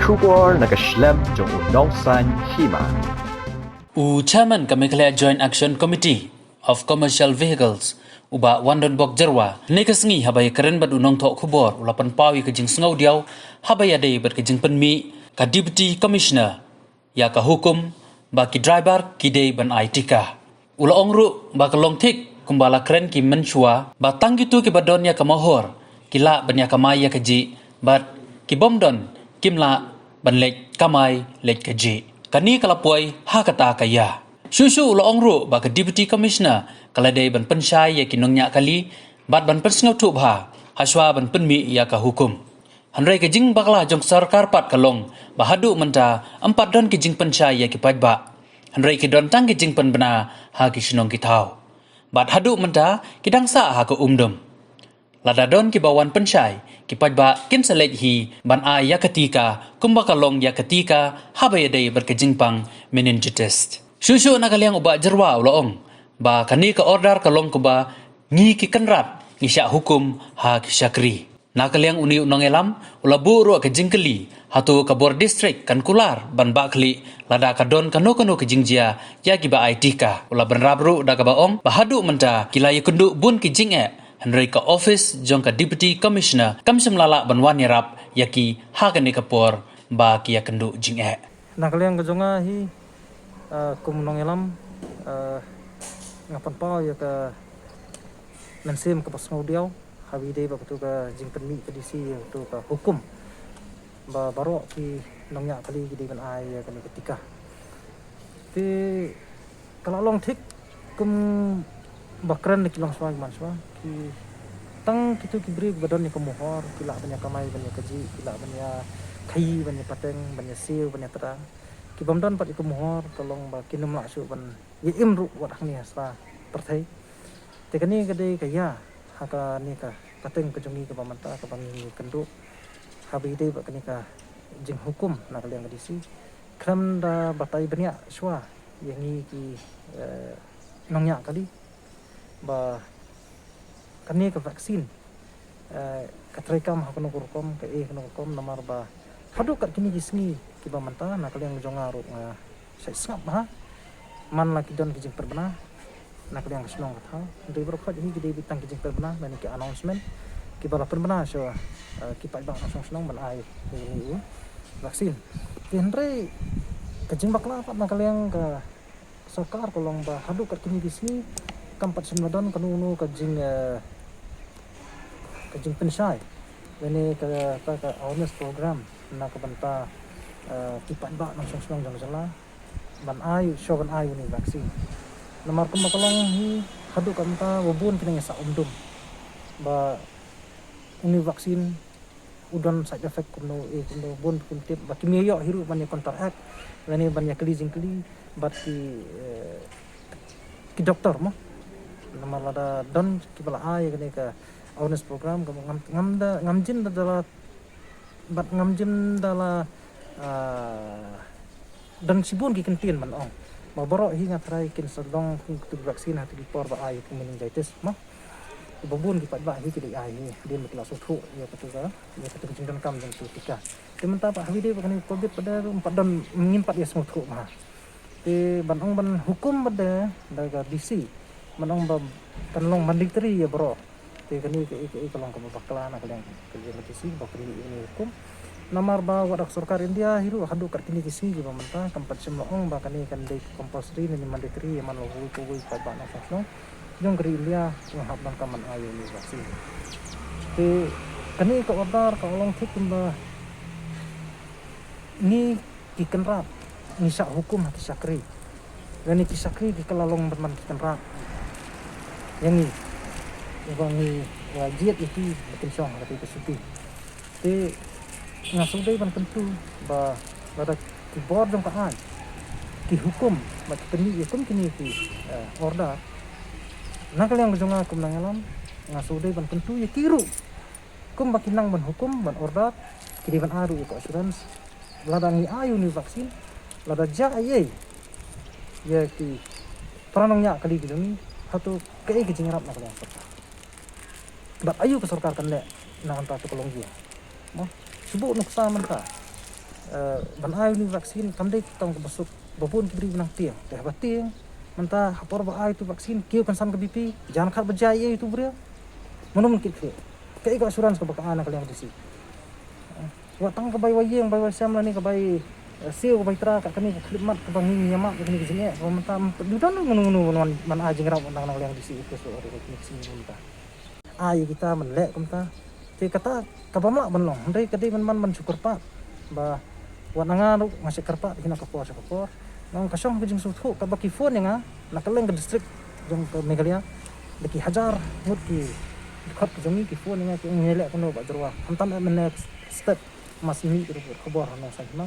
Kubor nakaslem jong unongsan hima. Chairman Kamikhalaya Joint Action Committee of Commercial Vehicles uba Wandon Bok Jerwa nekasngi habay karen bad unong thok khubor ulapan pawi kajing sngau diaw habay ade bad kajing penmi ka Deputy Commissioner ya ka hukum ba ki driver kidei ban aitika ula ongru ba ka long thik kumbala kren ki menchua ba tanggitu ki badon ya ka mohor kila ban ya kamai ya kaji bat ki bomdon kimla ban lek kamai lek kaji kani kalapoi ha kata kaya Shushu ulo ongru ba ka Deputy Commissioner kaladai ban pensyai ya kinongnya kali bat ban pensngau tu bha haswa ban penmi ya ka hukum hanrai ke jing bakla jong sarkar pat kalong bahadu menta empat don ke jing pensyai ya ki pajba hanrai ke don tang ke jing pen bena ha ki sinong ki thau bat hadu menta kidang sa ha ko umdum lada don ki bawan pensyai ki pajba kin selek hi ban a ya ketika kumba kalong ya ketika habai dai berkejing pang meningitis Shushu nakaliang uba jerwa uloong ba kani ka order kalong kuba ngi ki kenrat ni syak hukum ha ki syakri nakaliang uni unong elam ula buru ka jingkeli hatu ka bor district kan kular ban bakli lada ka don kanu ke jingjia ya ki ba aitika ula ban rabru da ka baong bahadu menta kilai kundu bun ki jinge henry ka office jong ka Deputy Commissioner kamsem lala ban wan yarap yaki ha kani ka por ba ki ya kendu jinge nakaliang ka jonga hi kumnong elam ngapan pau ya ka mensim ka pasngau diaw habi dei ba tu ka jingpen mi kedisi tu ka hukum ba baro ki nongnya kali ki ban ai ya kani ketika ti kalau long thik kum bakran ki long swag man swa ki tang kitu ki bri badon ni kemohor kila banyak kamai banyak keji kila banyak khai banyak pateng banyak siu banyak terang ki bamdan pat iku mohor tolong ba kinum la su ban ye imru wat hang ni asra perthai te kani kade kaya haka ni ka pateng ke jongi ke bamanta ka bangi kendu habi de ba kani ka jing hukum na kaliang kadisi kram da batai banya swa yangi ki nongnya kali ba kani ka vaksin ka trekam hakono kurkom ka kono kom namar ba hadu kat kini gisngi ki bamanta na kaliang jongaru sai sngap ha man la ki don ki jing perbena na kaliang snong tha ndai bro khat hi ki dei bitang ki jing perbena mani ki announcement ki bala perbena so ki pai bang snong ban ai ni vaksin ki ndai ka jing bakla pat na kaliang ka sarkar kolong ba hadu kat kini gisngi kampat semedon kanunu ka jing pensai ini ka awareness program na kabanta kipat ba nang song jang sala ban ayu show ban ayu ni vaksin namar kum makalong hi hadu kanta wabun kinang sa umdum ba uni vaksin udon side effect kuno kuno bun kuntip ba kimio hiru ban kontrak ini ban ya keli jingkeli bat ki doktor mo namar lada don kibala ay kani ka awareness program ngamjin adalah bat ngamjin dala dan sibun ki kentin man ong mabaro hi ngatrai kin sadong tu vaksin hati di por ba ai meningitis ma babun ki pat ba hi ki ai ni dia mutla suthu ya patu ka ya patu jingdan kam jang tu tika dementa pa hawi de bakani covid pada padon ngimpat ya suthu ma te banong ban hukum pada daga disi manong ba kanlong manditri ya bro te kani ke kalong ka bakla na kaleng kerja disi bakri ini hukum namar ba wadak sarkar India hiru hadu kartini kisi juga menta tempat semloong ba kani kan dei compulsory ni mandatory man lo hui hui pa ba na fasno jong kri India ngahap nang kaman ayo ni vaksin te kani ka order ka olong thik ba ni ki kenrat ni sa hukum hati sakri gani ki sakri ki kalalong berman ki kenrat yang ni ni wajib itu betul song tapi kesupi te ngasudai ban tentu ba pada ki bor jong ka ai ki hukum ba kini hukum kini ki order na kaliang jonga kum nangalam ngasudai ban tentu ya kiru kum ba kinang ban hukum ban order kini ban aru ko assurance lada ni ayu ni vaksin lada ja ai ya ki pranongnya kali ki jongi hatu ke jingrap na kaliang bat ayu ke sarkar kan le na anta tu kolong dia mo subuh nuksa menta ban ai ni vaksin kamdai tong ke besuk babun kibri benang tiang teh bating menta hapor ba ai tu vaksin kiu kan sam ke BP jangan khat berjaya itu bria mana mungkin ke ke asuransi ke bakaan kalian di sini wa tang ke bai wayeng bai wasam ni ke bai siu ke bai tra ka kami khidmat ke bang ni yamak ke ni ke jinge ko menta dudan ngunu man ai jingrau nang kalian di sini ke so ore ke sini menta ai kita menlek menta te kata kabamla benong ndai kedi man syukur pak ba wan ngaru masih kerpa hina kapor nang kasong ke jing suthu ka baki phone nga nakaleng ke district jong ke Meghalaya deki hajar mut ki khat jami ki phone nga ki ngele kono ba jarwa hantam next step mas ni ke khabor no sa na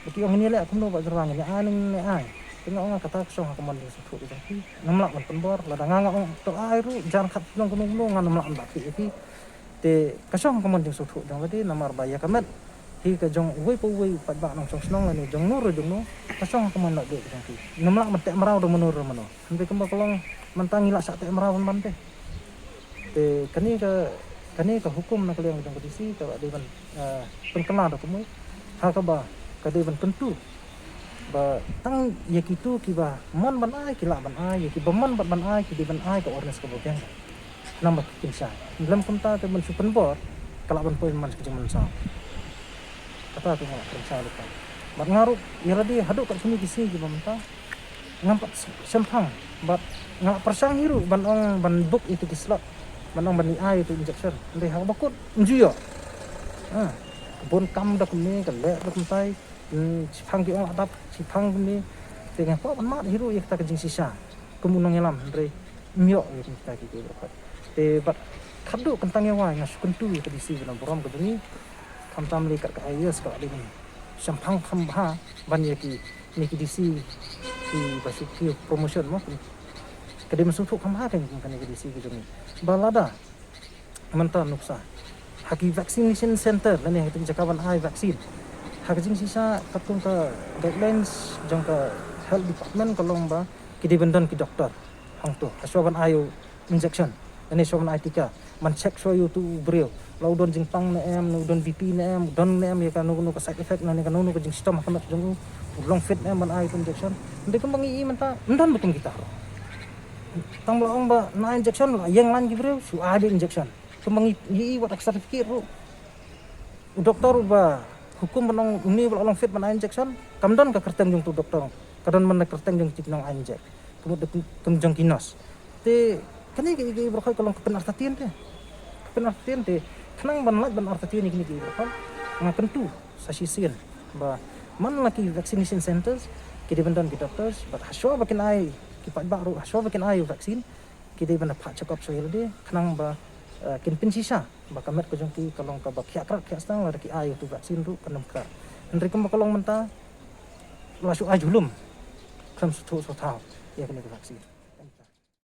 deki ngele kono ba jarwa ngene aning ne ai tengok nga kata kasong ka man suthu ke jang ki namlak man penbor la nga to ai ru jan khat nang kono nga namlak ba ki te kasong ka man jing suthu jang wadi namar ba ya kamet hi ka jong wei po wei pat ba nong song snong ni jong nur jong no kasong ka man nak de jang ki namlak man te marau do menur mano sampai kemba kolong mentangi lak sak te marau man te kani ka hukum nak liang jong kondisi ka de ban penkena do kemu ha ka ba ka de ban tentu ba tang ye kitu ki ba mon ban ai ki la ban ai ye ki ba mon ban ai ki de ban ai ka ornes ka bo yang nambah kin sa dalam konta te ban supen bor kala ban poin man kejeng man sa kata tu nak kerja lupa. Bat ngaruh, ya tadi haduk kat sini kisi je bamta. Ngampak sempang, bat ngak persang hiru ban ong ban book itu kislot. Ban ong ban ni ai itu injection. Ndai hak bakut njuyo. Bon kam dak ni ka le dak tai. Sipang ki ong adap sipang ni dengan apa ban mat hiru ya kita kejing sisa. Kemunong ngelam ndai mio ya kita ki berkat. Te bat kaduk kentang yawa ngasukun tu ke disi ban borom ke ni. Tam likat ka ayes ka ding sampang khamba ban ye ki ni ki disi ki basiki promotion mo kede masuk khamba kan kan ki disi ki jong balada manta nuksa haki vaccination center lani itu jakaban ai vaksin haki jing sisa katung ka guidelines jong ka health department kolong ba ki dibendan ki doktor hang tu aswaban ayo injection ini soban aitika man check so you tu brio lau don jing pang na em no don BP na em don na em ya kan no ka side effect na ni kan no ka jing sistem hamat jong long fit em ban ai injection ndai kan bangi menta ndan betung kita tang laong ba na injection la yang lan brio su ada injection kemangi yi wat certificate ru doktor ba hukum benong ni long fit ban injection kamdon ka kerteng jong tu doktor kadon man kerteng jong tik nang injek kemudian kemjong kinos te kani ki berkhoi kolong penartatian te kenang ban lat ban artatian ni ki berkhoi ngaken tu sa sisian ba man laki vaccination centers ki dibendan ki doctors but haswa bakin ai ki pat baru haswa bakin ai vaksin ki de ban pat check up so yelde kenang ba kin pinsisa ba kamet ko jong ki kolong ka ba khia krak khia stang la ki ai tu vaksin ru kanam kra ndri kem kolong menta lasu ajulum kam su so thau ya kini vaksin